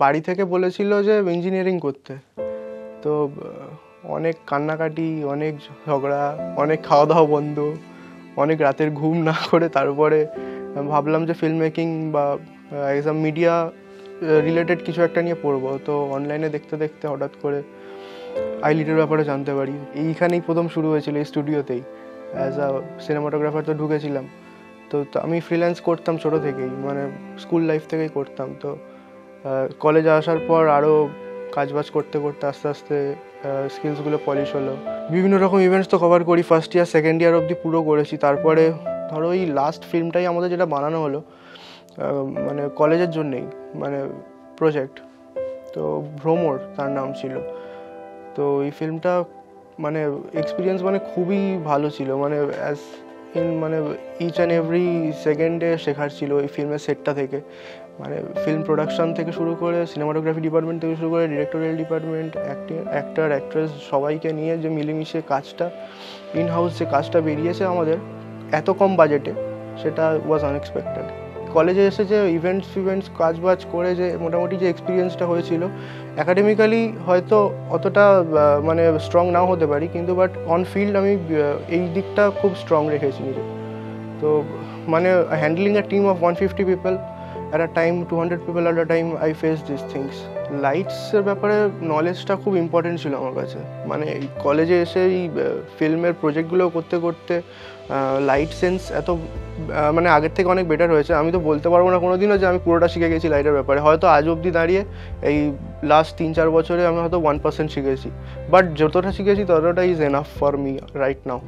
বাড়ি থেকে বলেছিল যে ইঞ্জিনিয়ারিং করতে। তো অনেক কান্নাকাটি, অনেক ঝগড়া, অনেক খাওয়া দাওয়া বন্ধ, অনেক রাতের ঘুম না করে তারপরে ভাবলাম যে ফিল্ম মেকিং বা একদম মিডিয়া রিলেটেড কিছু একটা নিয়ে পড়বো। তো অনলাইনে দেখতে দেখতে হঠাৎ করে আইলিটের ব্যাপারে জানতে পারি। এইখানেই প্রথম শুরু হয়েছিল, এই স্টুডিওতেই অ্যাজ আ সিনেমাটোগ্রাফার তো ঢুকেছিলাম। তো আমি ফ্রিল্যান্স করতাম ছোটো থেকেই, মানে স্কুল লাইফ থেকেই করতাম। তো কলেজে আসার পর আরও কাজবাজ করতে করতে আস্তে আস্তে স্কিলসগুলো পলিশ হলো। বিভিন্ন রকম ইভেন্টস তো কভার করি, ফার্স্ট ইয়ার সেকেন্ড ইয়ার অবধি পুরো করেছি। তারপরে ধরো এই লাস্ট ফিল্মটাই আমাদের যেটা বানানো হলো মানে কলেজের জন্যেই, মানে প্রজেক্ট, তো ভ্রমর তার নাম ছিল। তো এই ফিল্মটা মানে এক্সপিরিয়েন্স মানে খুবই ভালো ছিল, মানে অ্যাজ ইন মানে ইচ অ্যান্ড এভরি সেকেন্ডে শেখার ছিল এই ফিল্মের সেটটা থেকে। মানে ফিল্ম প্রোডাকশান থেকে শুরু করে সিনেমাটোগ্রাফি ডিপার্টমেন্ট থেকে শুরু করে ডিরেক্টোরিয়াল ডিপার্টমেন্ট, অ্যাক্টর অ্যাক্ট্রেস সবাইকে নিয়ে যে মিলেমিশে কাজটা, ইন হাউস যে কাজটা বেরিয়েছে আমাদের এত কম বাজেটে, সেটা ওয়াজ আনএক্সপেক্টেড। কলেজে এসে যে ইভেন্টস কাজবাজ করে যে মোটামুটি যে এক্সপিরিয়েন্সটা হয়েছিল, অ্যাকাডেমিক্যালি হয়তো অতটা মানে স্ট্রং নাও হতে পারি, কিন্তু বাট অন ফিল্ড আমি এই দিকটা খুব স্ট্রং রেখেছি নিজে। তো মানে handling a team of 150 people at a time, 200 people at a time, I faced these things. লাইটসের ব্যাপারে নলেজটা খুব ইম্পর্টেন্ট ছিল আমার কাছে। মানে এই কলেজে এসে এই ফিল্মের প্রজেক্টগুলো করতে করতে লাইট সেন্স এত মানে আগের থেকে অনেক বেটার হয়েছে। আমি তো বলতে পারবো না কোনোদিনও যে আমি পুরোটা শিখে গেছি লাইটের ব্যাপারে। হয়তো আজ অবধি দাঁড়িয়ে এই লাস্ট 3-4 বছরে আমি হয়তো 1% শিখেছি, বাট যতটা শিখেছি ততটা is enough for me right now.